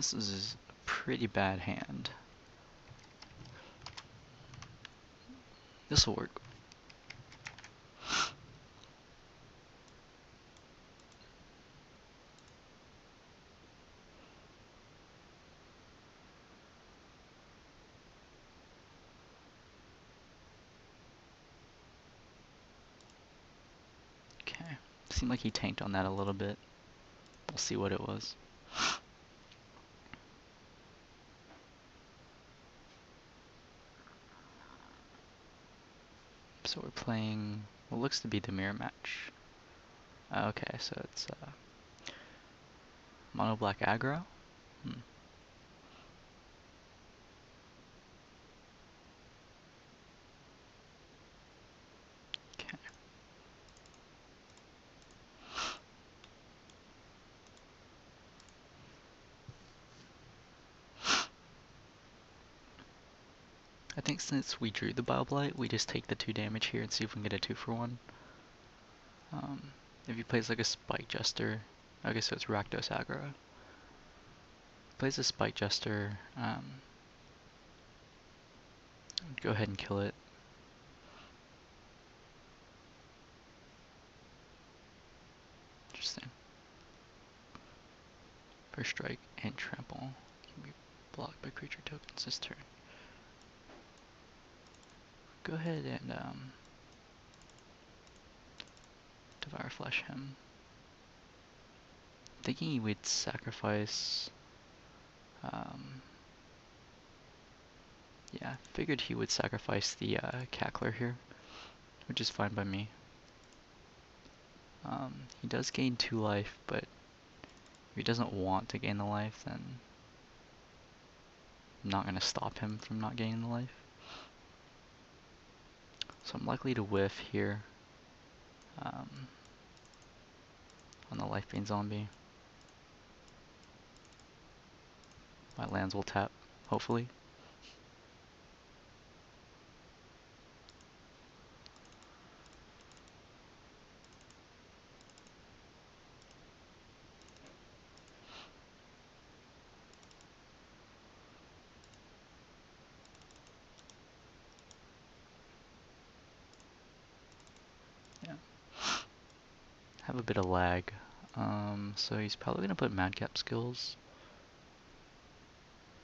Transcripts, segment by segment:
This is a pretty bad hand. This'll work. Okay. Seemed like he tanked on that a little bit. We'll see what it was. So we're playing what looks to be the mirror match. Okay, so it's Monoblack Aggro. Okay. I think since we drew the Bile Blight, we just take the 2 damage here and see if we can get a 2-for-1. If he plays like a Spike Jester, okay, so it's Rakdos Aggro. Plays a Spike Jester, go ahead and kill it. Interesting. First strike and trample can be blocked by creature tokens this turn. Go ahead and Devour Flesh him. Thinking he would sacrifice. Yeah, figured he would sacrifice the Cackler here, which is fine by me. He does gain 2 life, but if he doesn't want to gain the life, then I'm not going to stop him from not gaining the life. So I'm likely to whiff here on the Lifebane Zombie. My lands will tap, hopefully. Yeah. Have a bit of lag. So he's probably going to put Madcap skills.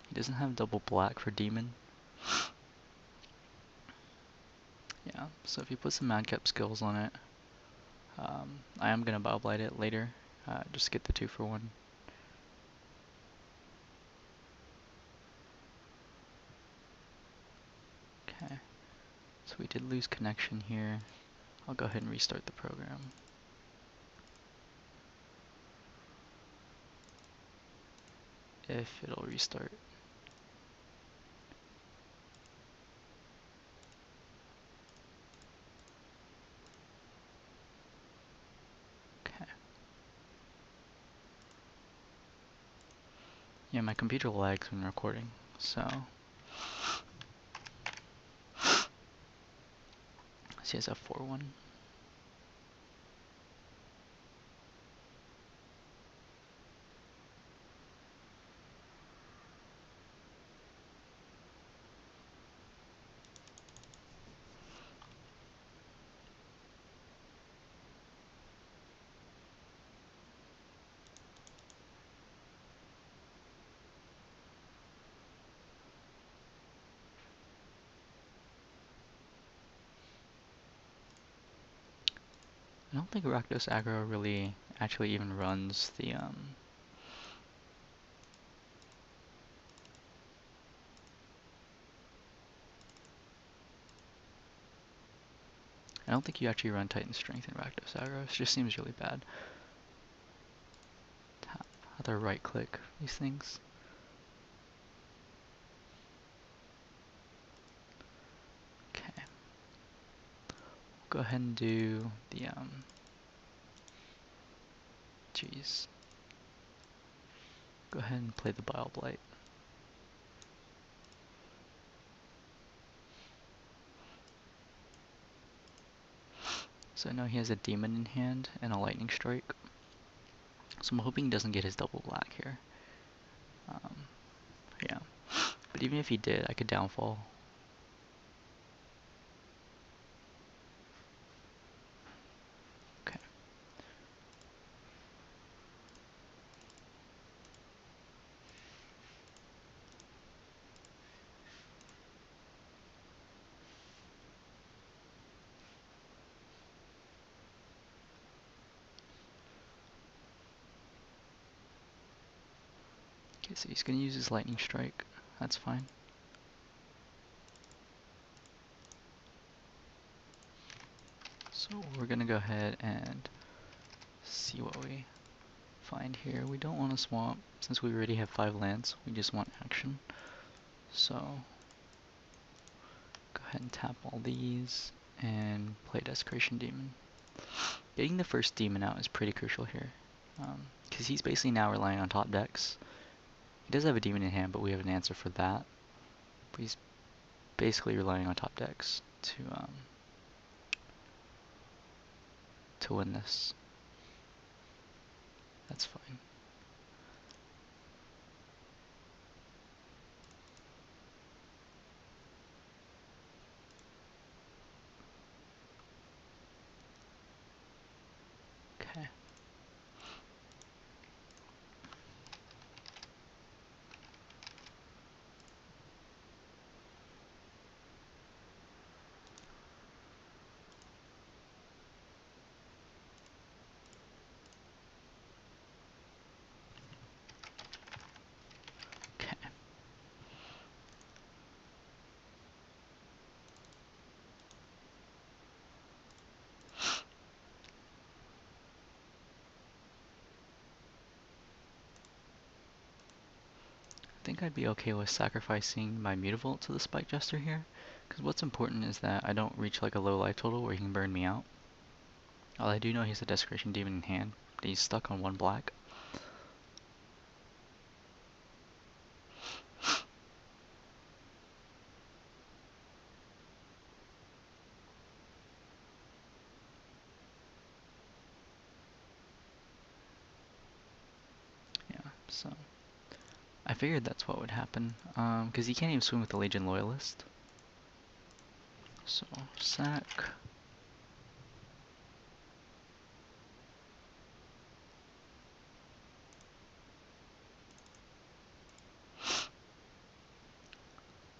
He doesn't have double black for Demon. Yeah, so if he puts some Madcap skills on it, I am going to Bile Blight it later, just get the 2-for-1. Okay, so we did lose connection here. I'll go ahead and restart the program. If it'll restart. Okay. Yeah, my computer lags when recording, so. He has a 4-1. I don't think Rakdos Aggro really actually even runs the I don't think you actually run Titan Strength in Rakdos Aggro. It just seems really bad. Tap. How to right click these things. Okay. We'll go ahead and do the Jeez. Go ahead and play the Bile Blight. So I know he has a Demon in hand and a Lightning Strike. So I'm hoping he doesn't get his double black here. But even if he did, I could downfall. Okay. Okay, so he's gonna use his lightning strike. That's fine. So we're gonna go ahead and see what we find here. We don't want to swamp since we already have 5 lands. We just want action. So go ahead and tap all these and play Desecration Demon. Getting the first demon out is pretty crucial here, because he's basically now relying on top decks. He does have a demon in hand, but we have an answer for that. But he's basically relying on top decks to win this. That's fine. Okay. Okay. I think I'd be okay with sacrificing my Mutavault to the Spike Jester here, because what's important is that I don't reach like a low life total where he can burn me out. All I do know he has a Desecration Demon in hand, but he's stuck on 1 black. Yeah, so I figured that's what would happen, because he can't even swing with the Legion Loyalist. So, sack.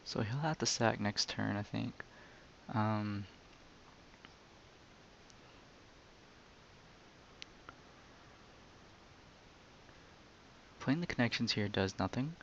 So he'll have to sack next turn, I think. Playing the connections here does nothing.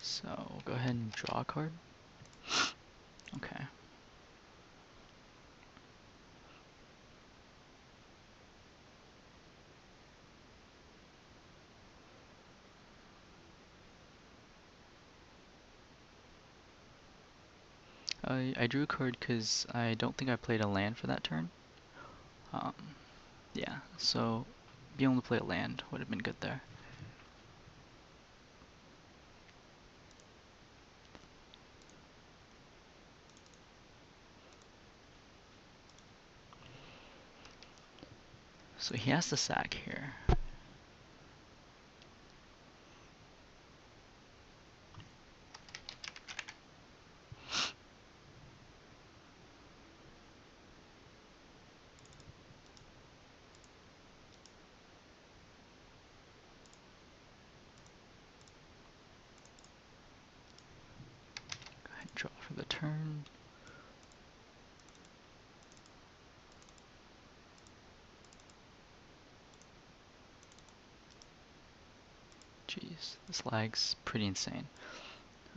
So we'll go ahead and draw a card. Okay. I drew a card because I don't think I played a land for that turn. Yeah, so being able to play a land would have been good there. So he has to sack here. Go ahead and draw for the turn. Jeez, this lag's pretty insane.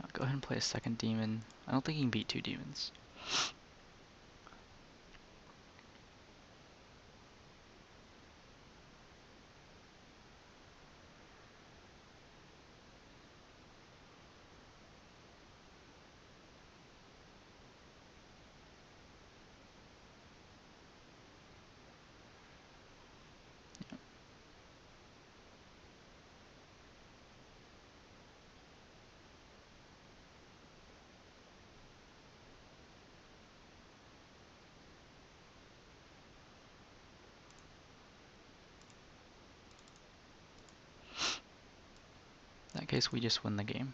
I'll go ahead and play a second demon. I don't think he can beat 2 demons. case, we just win the game.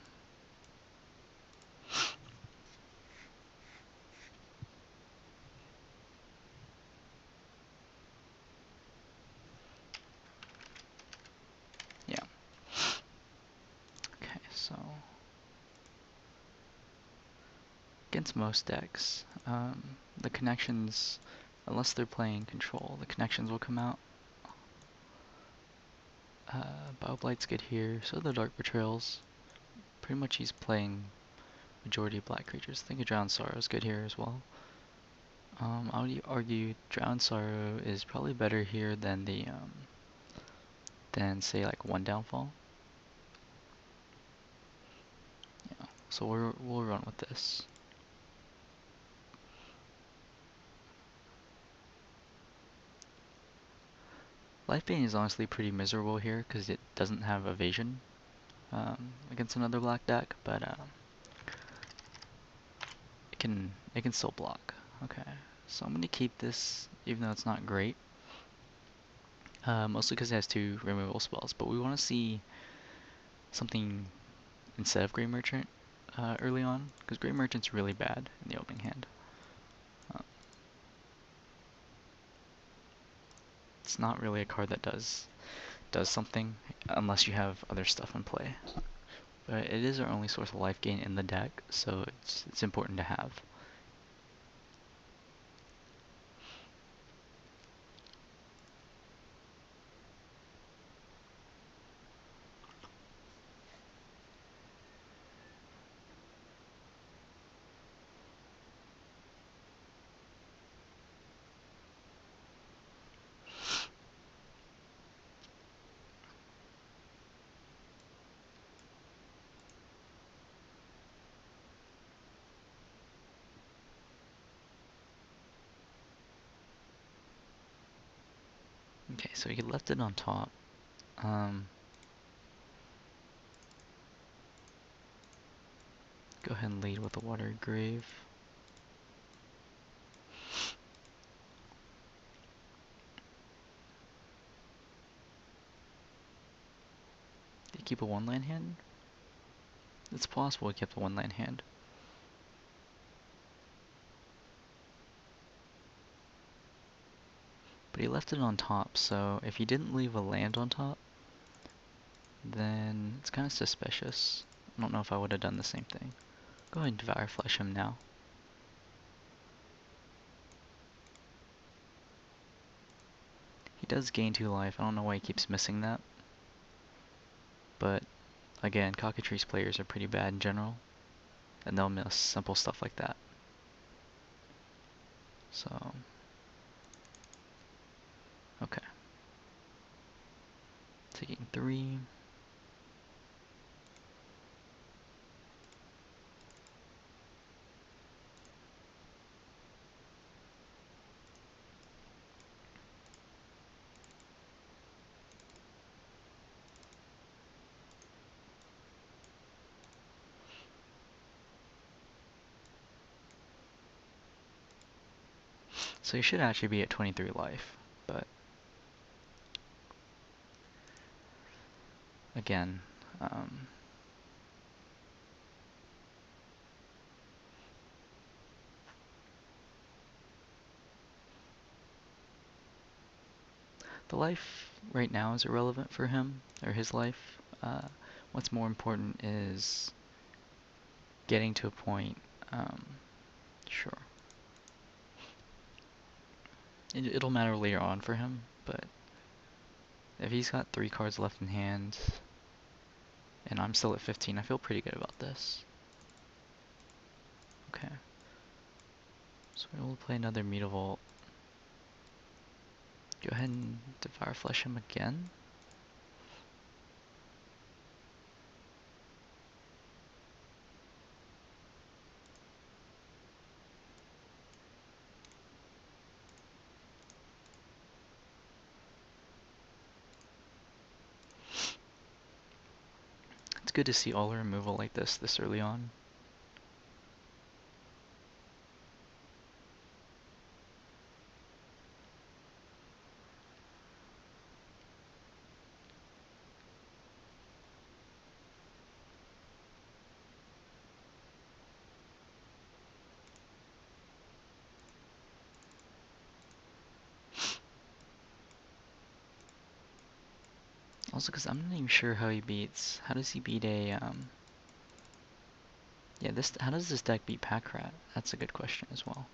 Yeah. Okay, so against most decks, the connections, unless they're playing control, the connections will come out. Bile Blight's good here, so the Dark Betrayals. Pretty much he's playing majority of black creatures. I think a Drowned Sorrow is good here as well. I would argue Drowned Sorrow is probably better here than the than say like One Downfall. Yeah, so we'll run with this. Lifebane is honestly pretty miserable here because it doesn't have evasion against another black deck, but it can still block. Okay, so I'm gonna keep this even though it's not great. Mostly because it has 2 removal spells, but we want to see something instead of Grey Merchant early on, because Grey Merchant's really bad in the opening hand. It's not really a card that does something unless you have other stuff in play. But it is our only source of life gain in the deck, so it's important to have. Okay, so he left it on top. Go ahead and lead with the Watery Grave. Did he keep a 1-land hand? It's possible he kept a 1-land hand. But he left it on top, so if he didn't leave a land on top, then it's kind of suspicious. I don't know if I would have done the same thing. Go ahead and Devour Flesh him now. He does gain 2 life. I don't know why he keeps missing that. But again, Cockatrice players are pretty bad in general, and they'll miss simple stuff like that. So, okay. Taking 3. So you should actually be at 23 life, but again, the life right now is irrelevant for him, or his life. What's more important is getting to a point, sure. It'll matter later on for him, but if he's got 3 cards left in hand, and I'm still at 15, I feel pretty good about this. Okay. So we'll play another Mutavault. Go ahead and Devour Flesh him again. It's good to see all the removal like this early on. Also, because I'm not even sure how he beats. How does he beat a Yeah, this. How does this deck beat Pack Rat? That's a good question as well.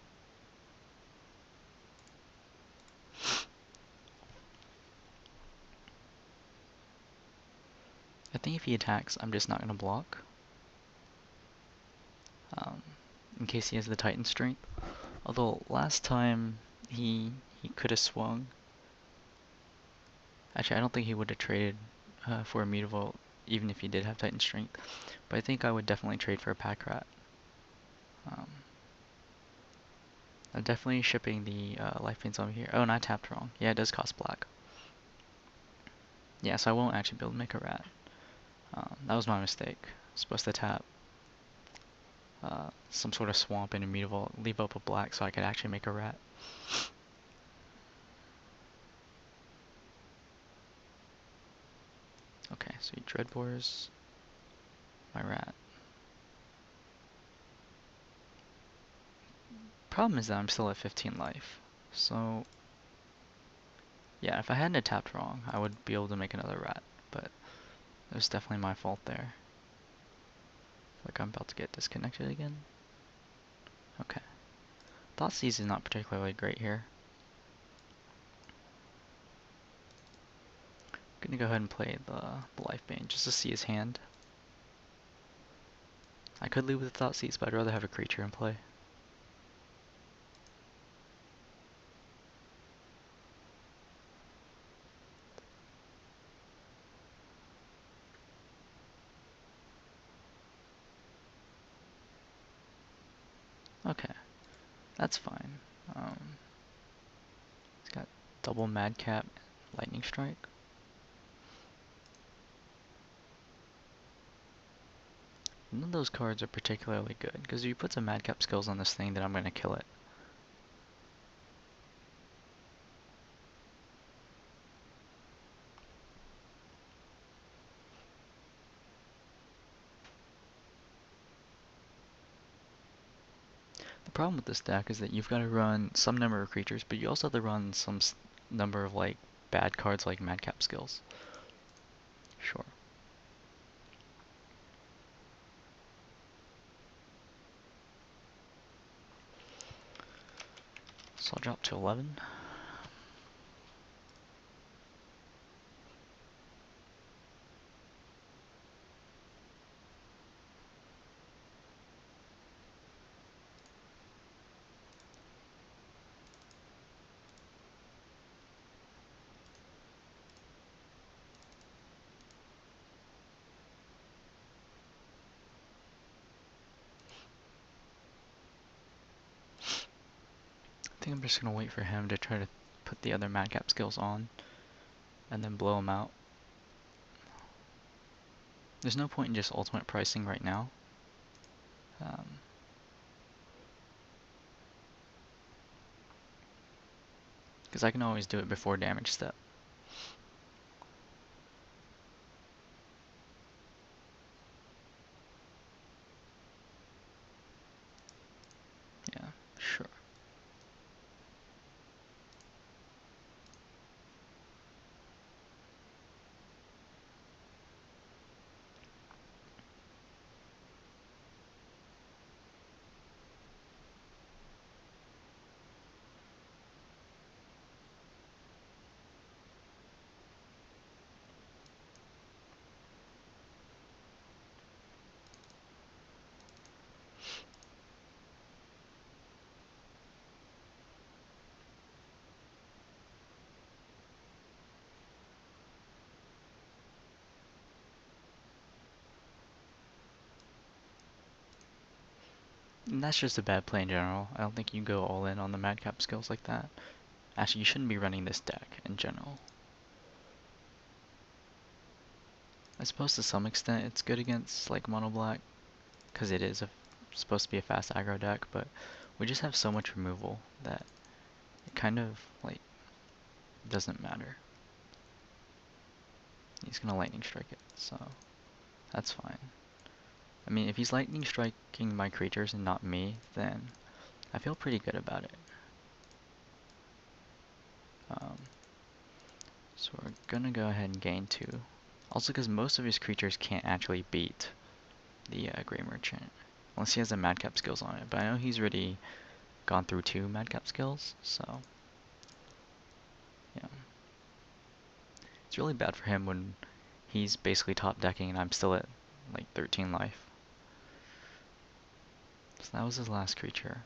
I think if he attacks, I'm just not gonna block. In case he has the Titan strength. Although last time he could have swung. Actually, I don't think he would have traded for a Mutavault even if he did have Titan strength. But I think I would definitely trade for a Pack Rat. I'm definitely shipping the Lifebane Zombie here. Oh, and I tapped wrong. Yeah, it does cost black. Yeah, so I won't actually be able to make a rat. That was my mistake. I was supposed to tap some sort of swamp and a Mutavault, leave up a black so I could actually make a rat. Okay, so he Dreadbores my rat. Problem is that I'm still at 15 life. So, yeah, if I hadn't tapped wrong, I would be able to make another rat. But it was definitely my fault there. Like I'm about to get disconnected again. Okay. Thoughtseize is not particularly great here. I'm gonna go ahead and play the Lifebane just to see his hand. I could leave with Thoughtseize, but I'd rather have a creature in play. Okay, that's fine. He's got double Madcap, Lightning Strike. None of those cards are particularly good, because if you put some Madcap skills on this thing, then I'm going to kill it. The problem with this deck is that you've got to run some number of creatures, but you also have to run some number of like bad cards like Madcap skills. Sure. So I'll drop to 11. I think I'm just going to wait for him to try to put the other Madcap skills on, and then blow him out. There's no point in just ultimate pricing right now. Because I can always do it before damage step. Yeah, sure. And that's just a bad play in general. I don't think you go all in on the Madcap skills like that. Actually, you shouldn't be running this deck in general. I suppose to some extent it's good against like Monoblack, because it is supposed to be a fast aggro deck, but we just have so much removal that it kind of like doesn't matter. He's gonna lightning strike it, so that's fine. I mean, if he's lightning striking my creatures and not me, then I feel pretty good about it. So we're gonna go ahead and gain 2. Also because most of his creatures can't actually beat the Grey Merchant. Unless he has the Madcap skills on it. But I know he's already gone through 2 Madcap skills, so yeah. It's really bad for him when he's basically top decking and I'm still at like 13 life. So that was his last creature.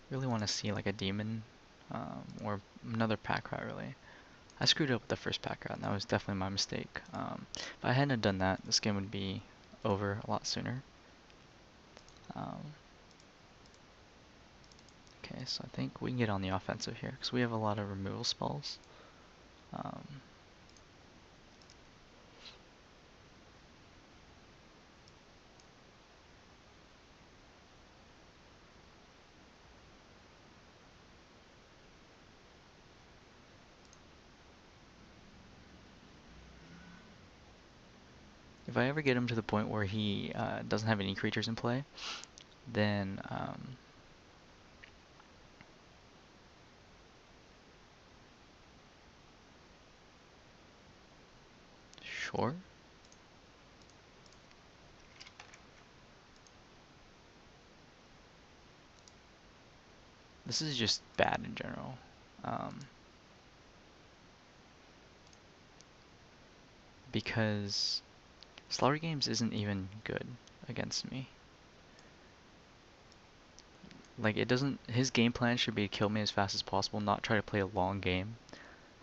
Really want to see like a demon or another pack rat really. I screwed up with the first pack rat and that was definitely my mistake. If I hadn't done that, this game would be over a lot sooner. Okay, so I think we can get on the offensive here because we have a lot of removal spells. If I ever get him to the point where he doesn't have any creatures in play, then sure. This is just bad in general. Because Slaughter Games isn't even good against me. Like it doesn't, his game plan should be to kill me as fast as possible, not try to play a long game,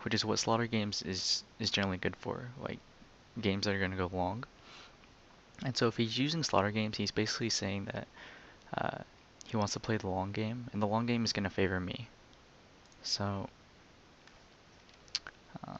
which is what Slaughter Games is generally good for, like games that are going to go long. And so if he's using Slaughter Games, he's basically saying that he wants to play the long game, and the long game is going to favor me. So um,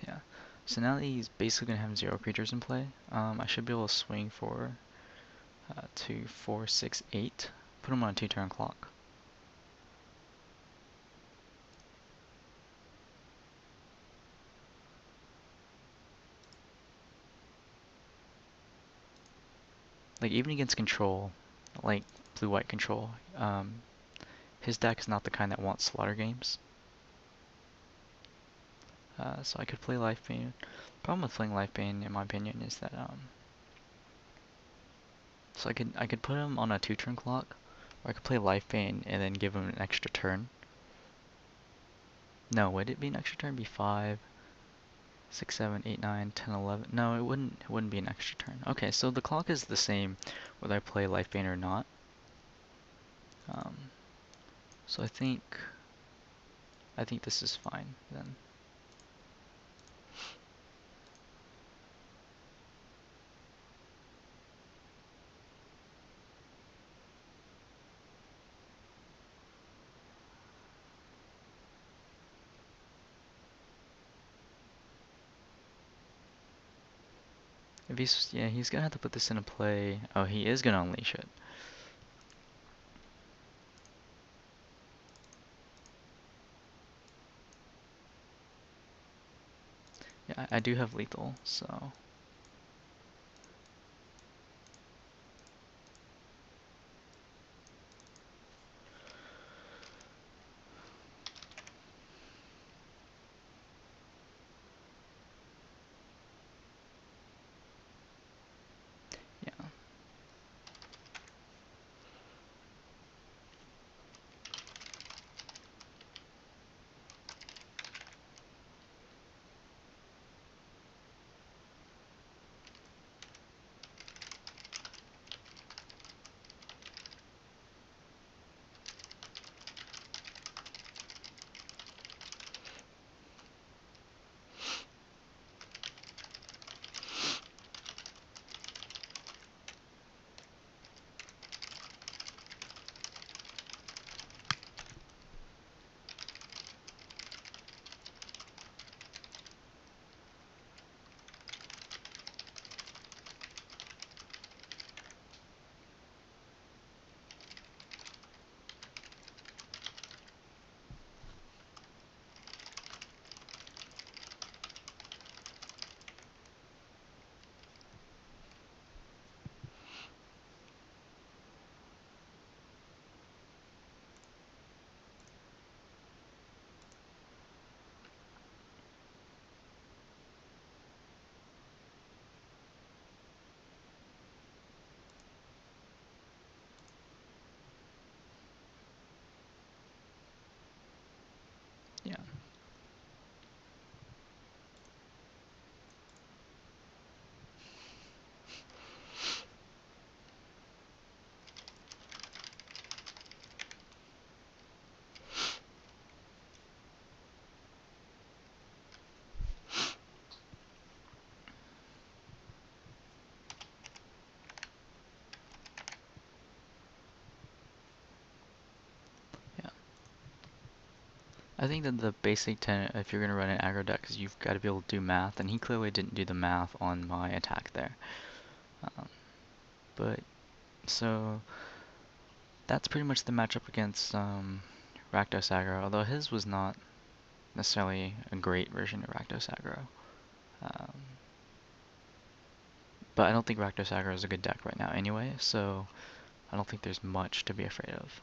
yeah. So now that he's basically going to have 0 creatures in play, I should be able to swing for 2, 4, 6, 8. Put him on a 2-turn clock. Like even against control, like blue-white control, his deck is not the kind that wants Slaughter Games. So I could play Lifebane. Problem with playing Lifebane, in my opinion, is that so I could put him on a 2-turn clock, or I could play Lifebane and then give him an extra turn. No, would it be an extra turn? It'd be 5, 6, 7, 8, 9, 10, 11. No, it wouldn't be an extra turn. Okay, so the clock is the same whether I play Lifebane or not. So I think this is fine then. If he's gonna have to put this into play. Oh, he is gonna unleash it. Yeah, I do have lethal, so. Yeah. I think that the basic tenet, if you're going to run an aggro deck, is you've got to be able to do math, and he clearly didn't do the math on my attack there. Um, but, so, that's pretty much the matchup against Rakdos aggro, although his was not necessarily a great version of Rakdos aggro. Um, but I don't think Rakdos aggro is a good deck right now anyway, so I don't think there's much to be afraid of.